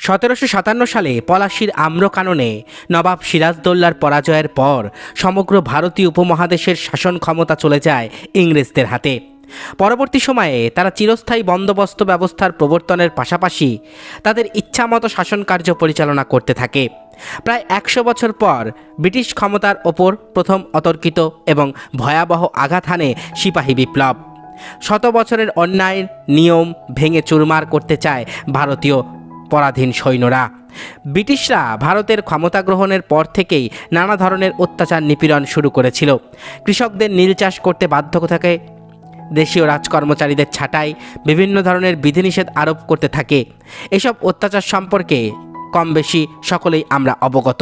1757 সালে পলাশীর আম্রকাননে নবাব সিরাজদৌল্লার পরাজয়ের পর সমগ্র ভারতীয় উপমহাদেশের শাসন ক্ষমতা চলে যায় ইংরেজদের হাতে। পরবর্তী সময়ে তারা চিরস্থায়ী বন্দোবস্ত ব্যবস্থার প্রবর্তনের পাশাপাশি তাদের ইচ্ছামতো শাসনকার্য পরিচালনা করতে থাকে। প্রায় 100 বছর পর ব্রিটিশ ক্ষমতার ওপর প্রথম অতর্কিত এবং ভয়াবহ আঘাত হানে সিপাহী বিপ্লব। শত বছরের অন্যায়ের নিয়ম ভেঙে চুরমার করতে চায় ভারতীয় পরাধীন সৈন্যরা। ব্রিটিশরা ভারতের ক্ষমতা গ্রহণের পর থেকেই নানা ধরনের অত্যাচার নিপীড়ন শুরু করেছিল। কৃষকদের নীল চাষ করতে বাধ্য থাকে, দেশীয় রাজকর্মচারীদের ছাঁটাই, বিভিন্ন ধরনের বিধিনিষেধ আরোপ করতে থাকে। এসব অত্যাচার সম্পর্কে কম বেশি সকলেই আমরা অবগত।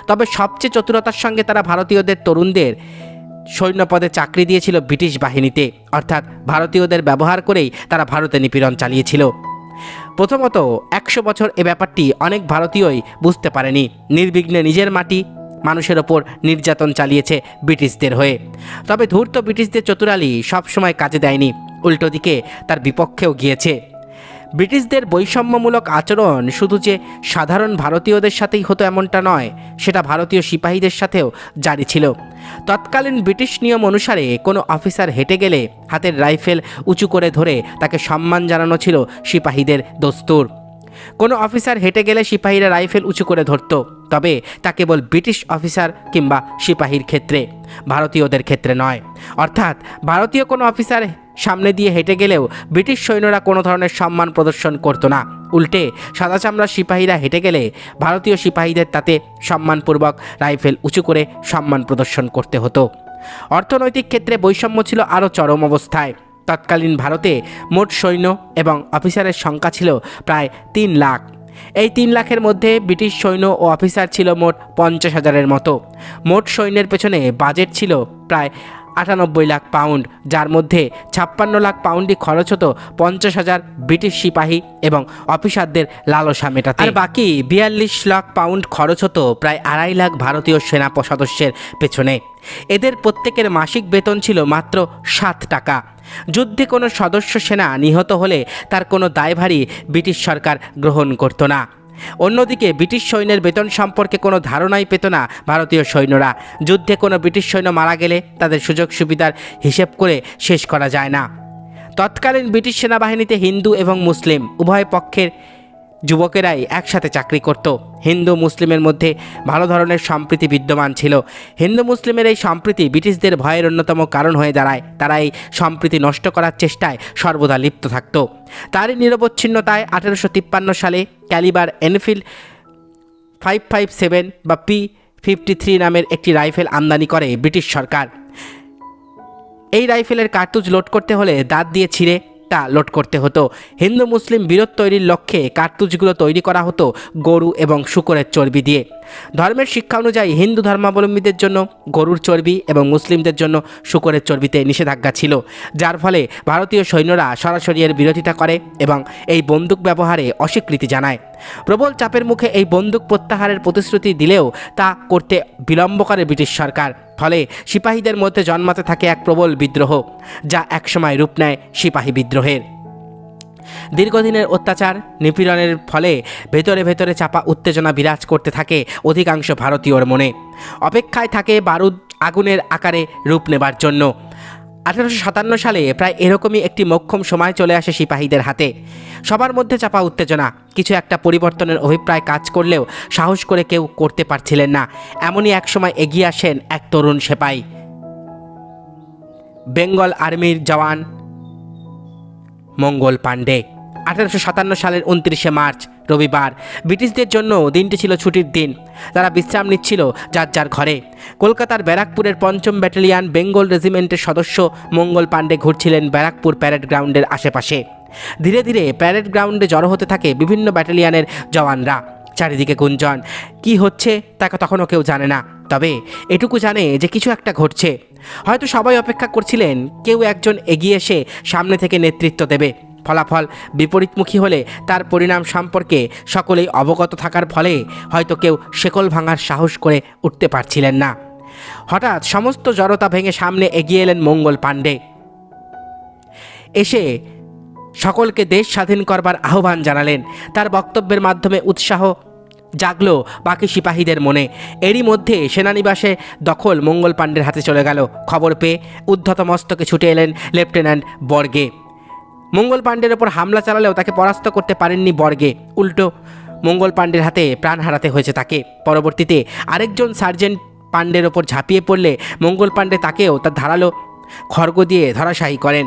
তবে সবচেয়ে চতুরতার সঙ্গে তারা ভারতীয়দের তরুণদের সৈন্যপদে চাকরি দিয়েছিল ব্রিটিশ বাহিনীতে, অর্থাৎ ভারতীয়দের ব্যবহার করেই তারা ভারতে নিপীড়ন চালিয়েছিল। প্রথমত 100 বছর এ ব্যাপারটি অনেক ভারতীয়ই বুঝতে পারেনি। নির্বিঘ্নে নিজের মাটি মানুষের ওপর নির্যাতন চালিয়েছে ব্রিটিশদের হয়ে। তবে ধূর্ত ব্রিটিশদের চতুরালি সবসময় কাজে দেয়নি, উল্টো দিকে তার বিপক্ষেও গিয়েছে। ব্রিটিশদের বৈষম্যমূলক আচরণ শুধু যে সাধারণ ভারতীয়দের সাথেই হতো এমনটা নয়, সেটা ভারতীয় সিপাহীদের সাথেও জারি ছিল। তৎকালীন ব্রিটিশ নিয়ম অনুসারে কোনো অফিসার হেঁটে গেলে হাতের রাইফেল উঁচু করে ধরে তাকে সম্মান জানানো ছিল সিপাহীদের দস্তুর। কোনো অফিসার হেঁটে গেলে সিপাহীরা রাইফেল উঁচু করে ধরত, তবে তা কেবল ব্রিটিশ অফিসার কিংবা সিপাহীর ক্ষেত্রে, ভারতীয়দের ক্ষেত্রে নয়। অর্থাৎ ভারতীয় কোনো অফিসার সামনে দিয়ে হেঁটে গেলেও ব্রিটিশ সৈন্যরা কোনো ধরনের সম্মান প্রদর্শন করতো না। উল্টে সাদা চামড়ার সিপাহীরা হেঁটে গেলে ভারতীয় সিপাহীদের তাতে সম্মানপূর্বক রাইফেল উঁচু করে সম্মান প্রদর্শন করতে হতো। অর্থনৈতিক ক্ষেত্রে বৈষম্য ছিল আরও চরম অবস্থায়। তৎকালীন ভারতে মোট সৈন্য এবং অফিসারের সংখ্যা ছিল প্রায় 3 লাখ। এই 3 লাখের মধ্যে ব্রিটিশ সৈন্য ও অফিসার ছিল মোট 50,000-এর মতো। মোট সৈন্যের পেছনে বাজেট ছিল প্রায় 98 লাখ পাউন্ড, যার মধ্যে 56 লাখ পাউন্ডই খরচ হতো 50,000 ব্রিটিশ সিপাহী এবং অফিসারদের লালসা মেটাতে। আর বাকি 42 লাখ পাউন্ড খরচ হতো প্রায় 2.5 লাখ ভারতীয় সেনা সদস্যের পেছনে। এদের প্রত্যেকের মাসিক বেতন ছিল মাত্র 7 টাকা। যুদ্ধে কোনো সদস্য সেনা নিহত হলে তার কোনো দায়ভারই ব্রিটিশ সরকার গ্রহণ করত না। অন্যদিকে ব্রিটিশ সৈন্যের বেতন সম্পর্কে কোনো ধারণাই পেত না ভারতীয় সৈন্যরা। যুদ্ধে কোনো ব্রিটিশ সৈন্য মারা গেলে তাদের সুযোগ সুবিধার হিসেব করে শেষ করা যায় না। তৎকালীন ব্রিটিশ সেনাবাহিনীতে হিন্দু এবং মুসলিম উভয় পক্ষের যুবকেরাই একসাথে চাকরি করত। হিন্দু মুসলিমের মধ্যে ভালো ধরনের সম্প্রীতি বিদ্যমান ছিল। হিন্দু মুসলিমের এই সম্প্রীতি ব্রিটিশদের ভয়ের অন্যতম কারণ হয়ে দাঁড়ায়। তারা এই সম্প্রীতি নষ্ট করার চেষ্টায় সর্বদা লিপ্ত থাকত। তারই নিরবচ্ছিন্নতায় 1853 সালে ক্যালিবার এনফিল্ড 557 বা P53 নামের একটি রাইফেল আমদানি করে ব্রিটিশ সরকার। এই রাইফেলের কার্তুজ লোড করতে হলে দাঁত দিয়ে ছিঁড়ে তা লোড করতে হতো। হিন্দু মুসলিম বিরোধ তৈরির লক্ষ্যে কার্তুজগুলো তৈরি করা হতো গরু এবং শূকরের চর্বি দিয়ে। ধর্মের শিক্ষা অনুযায়ী হিন্দু ধর্মাবলম্বীদের জন্য গরুর চর্বি এবং মুসলিমদের জন্য শূকরের চর্বিতে নিষেধাজ্ঞা ছিল, যার ফলে ভারতীয় সৈন্যরা সরাসরি এর বিরোধিতা করে এবং এই বন্দুক ব্যবহারে অস্বীকৃতি জানায়। প্রবল চাপের মুখে এই বন্দুক প্রত্যাহারের প্রতিশ্রুতি দিলেও তা করতে বিলম্ব করে ব্রিটিশ সরকার। ফলে সিপাহীদের মধ্যে জন্মাতে থাকে এক প্রবল বিদ্রোহ, যা একসময় রূপ নেয় সিপাহী বিদ্রোহের। দীর্ঘদিনের অত্যাচার নিপীড়নের ফলে ভেতরে ভেতরে চাপা উত্তেজনা বিরাজ করতে থাকে অধিকাংশ ভারতীয়র মনে। অপেক্ষায় থাকে বারুদ আগুনের আকারে রূপ নেবার জন্য। 1857 সালে প্রায় এরকমই একটি মোক্ষম সময় চলে আসে সিপাহীদের হাতে। সবার মধ্যে চাপা উত্তেজনা, কিছু একটা পরিবর্তনের অভিপ্রায় কাজ করলেও সাহস করে কেউ করতে পারছিলেন না। এমনই এক সময় এগিয়ে আসেন এক তরুণ সেপাই, বেঙ্গল আর্মির জওয়ান মঙ্গল পাণ্ডে। 1857 সালের 29শে মার্চ রবিবার ব্রিটিশদের জন্য দিনটি ছিল ছুটির দিন। তারা বিশ্রাম নিচ্ছিল যার যার ঘরে। কলকাতার ব্যারাকপুরের 5ম ব্যাটালিয়ান বেঙ্গল রেজিমেন্টের সদস্য মঙ্গল পাণ্ডে ঘুরছিলেন ব্যারাকপুর প্যারেড গ্রাউন্ডের আশেপাশে। ধীরে ধীরে প্যারেড গ্রাউন্ডে জড়ো হতে থাকে বিভিন্ন ব্যাটালিয়ানের জওয়ানরা। চারিদিকে গুঞ্জন, কি হচ্ছে তা তখনও কেউ জানে না, তবে এটুকু জানে যে কিছু একটা ঘটছে। হয়তো সবাই অপেক্ষা করছিলেন কেউ একজন এগিয়ে এসে সামনে থেকে নেতৃত্ব দেবে। ফলাফল বিপরীতমুখী হলে তার পরিণাম সম্পর্কে সকলেই অবগত থাকার ফলে হয়তো কেউ শেকল ভাঙার সাহস করে উঠতে পারছিলেন না। হঠাৎ সমস্ত জড়তা ভেঙে সামনে এগিয়ে এলেন মঙ্গল পাণ্ডে। এসে সকলকে দেশ স্বাধীন করবার আহ্বান জানালেন। তার বক্তব্যের মাধ্যমে উৎসাহ জাগলো বাকি সিপাহীদের মনে। এরই মধ্যে সেনানিবাসে দখল মঙ্গল পাণ্ডের হাতে চলে গেল। খবর পেয়ে উদ্ধত মস্তকে ছুটে এলেন লেফটেন্যান্ট বর্গে। মঙ্গল পাণ্ডের ওপর হামলা চালালেও তাকে পরাস্ত করতে পারেননি বর্গে, উল্টো মঙ্গল পাণ্ডের হাতে প্রাণ হারাতে হয়েছে তাকে। পরবর্তীতে আরেকজন সার্জেন্ট পাণ্ডের ওপর ঝাঁপিয়ে পড়লে মঙ্গল পাণ্ডে তাকেও তার ধারালো খড়গ দিয়ে ধরাশায়ী করেন।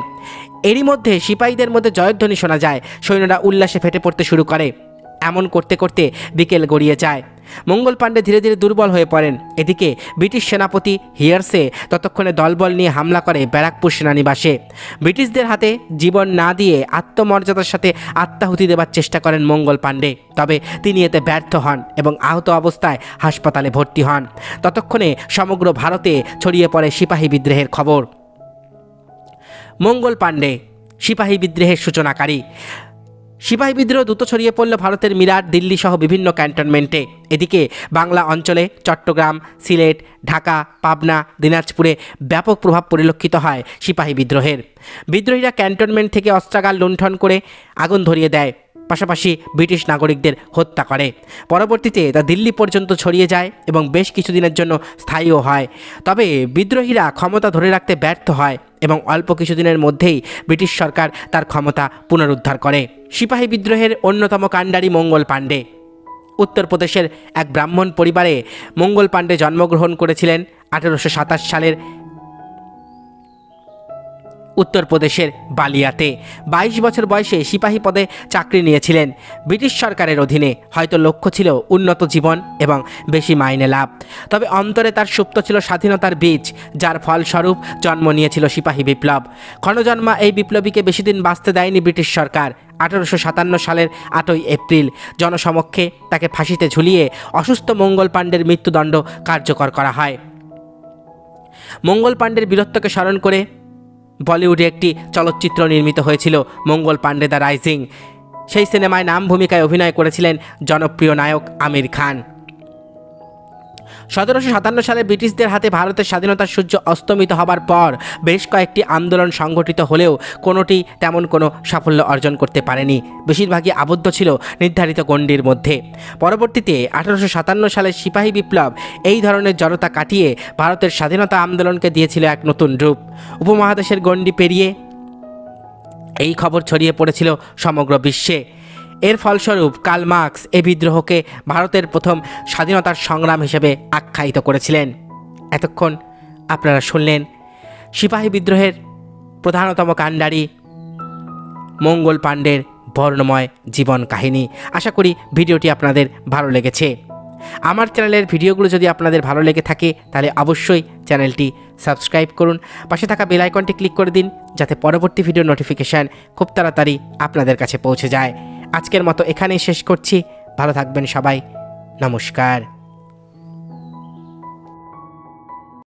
এরই মধ্যে সিপাহীদের মধ্যে জয়ধ্বনি শোনা যায়। সৈন্যরা উল্লাসে ফেটে পড়তে শুরু করে। এমন করতে করতে বিকেল গড়িয়ে যায়। মঙ্গল পাণ্ডে ধীরে ধীরে দুর্বল হয়ে পড়েন। এদিকে ব্রিটিশ সেনাপতি হিয়ার্সে ততক্ষণে দলবল নিয়ে হামলা করে ব্যারাকপুর সেনানিবাসে। ব্রিটিশদের হাতে জীবন না দিয়ে আত্মমর্যাদার সাথে আত্মাহুতি দেবার চেষ্টা করেন মঙ্গল পাণ্ডে। তবে তিনি এতে ব্যর্থ হন এবং আহত অবস্থায় হাসপাতালে ভর্তি হন। ততক্ষণে সমগ্র ভারতে ছড়িয়ে পড়ে সিপাহী বিদ্রোহের খবর। মঙ্গল পাণ্ডে সিপাহী বিদ্রোহের সূচনাকারী। সিপাহী বিদ্রোহ দ্রুত ছড়িয়ে পড়ল ভারতের মিরাট, দিল্লি সহ বিভিন্ন ক্যান্টনমেন্টে। এদিকে বাংলা অঞ্চলে চট্টগ্রাম, সিলেট, ঢাকা, পাবনা, দিনাজপুরে ব্যাপক প্রভাব পরিলক্ষিত হয় সিপাহী বিদ্রোহের। বিদ্রোহীরা ক্যান্টনমেন্ট থেকে অস্ত্রাগার লুণ্ঠন করে আগুন ধরিয়ে দেয়, পাশাপাশি ব্রিটিশ নাগরিকদের হত্যা করে। পরবর্তীতে তা দিল্লি পর্যন্ত ছড়িয়ে যায় এবং বেশ কিছুদিনের জন্য স্থায়ীও হয়। তবে বিদ্রোহীরা ক্ষমতা ধরে রাখতে ব্যর্থ হয় এবং অল্প কিছুদিনের মধ্যেই ব্রিটিশ সরকার তার ক্ষমতা পুনরুদ্ধার করে। সিপাহী বিদ্রোহের অন্যতম কাণ্ডারি মঙ্গল পাণ্ডে। উত্তরপ্রদেশের এক ব্রাহ্মণ পরিবারে মঙ্গল পাণ্ডে জন্মগ্রহণ করেছিলেন 1827 সালের উত্তরপ্রদেশের বালিয়াতে। 22 বছর বয়সে সিপাহী পদে চাকরি নিয়েছিলেন ব্রিটিশ সরকারের অধীনে। হয়তো লক্ষ্য ছিল উন্নত জীবন এবং বেশি মাইনে লাভ, তবে অন্তরে তার সুপ্ত ছিল স্বাধীনতার বীজ, যার ফলস্বরূপ জন্ম নিয়েছিল সিপাহী বিপ্লব। ক্ষণজন্মা এই বিপ্লবীকে বেশি দিন বাঁচতে দেয়নি ব্রিটিশ সরকার। 1857 সালের 8ই এপ্রিল জনসমক্ষে তাকে ফাঁসিতে ঝুলিয়ে অসুস্থ মঙ্গল পাণ্ডের মৃত্যুদণ্ড কার্যকর করা হয়। মঙ্গল পাণ্ডের বীরত্বকে স্মরণ করে বলিউডে একটি চলচ্চিত্র নির্মিত হয়েছিল, মঙ্গল পাণ্ডে দ্য রাইজিং। সেই সিনেমায় নাম ভূমিকায় অভিনয় করেছিলেন জনপ্রিয় নায়ক আমির খান। 1757 সালে ব্রিটিশদের হাতে ভারতের স্বাধীনতার সূর্য অস্তমিত হবার পর বেশ কয়েকটি আন্দোলন সংগঠিত হলেও কোনোটি তেমন কোনো সাফল্য অর্জন করতে পারেনি। বেশিরভাগই আবদ্ধ ছিল নির্ধারিত গণ্ডির মধ্যে। পরবর্তীতে 1857 সালের সিপাহী বিপ্লব এই ধরনের জড়তা কাটিয়ে ভারতের স্বাধীনতা আন্দোলনকে দিয়েছিল এক নতুন রূপ। উপমহাদেশের গণ্ডি পেরিয়ে এই খবর ছড়িয়ে পড়েছিল সমগ্র বিশ্বে। এর ফলস্বরূপ কার্ল মার্কস এই বিদ্রোহকে ভারতের প্রথম স্বাধীনতার সংগ্রাম হিসেবে আখ্যায়িত করেছিলেন। এতক্ষণ আপনারা শুনলেন সিপাহী বিদ্রোহের প্রধানতম কাণ্ডারি মঙ্গল পাণ্ডের বর্ণময় জীবন কাহিনী। আশা করি ভিডিওটি আপনাদের ভালো লেগেছে। আমার চ্যানেলের ভিডিওগুলো যদি আপনাদের ভালো লেগে থাকে তাহলে অবশ্যই চ্যানেলটি সাবস্ক্রাইব করুন, পাশে থাকা বেল আইকনটি ক্লিক করে দিন যাতে পরবর্তী ভিডিও নোটিফিকেশান খুব তাড়াতাড়ি আপনাদের কাছে পৌঁছে যায়। আজকের মতো এখানেই শেষ করছি। ভালো থাকবেন সবাই। নমস্কার।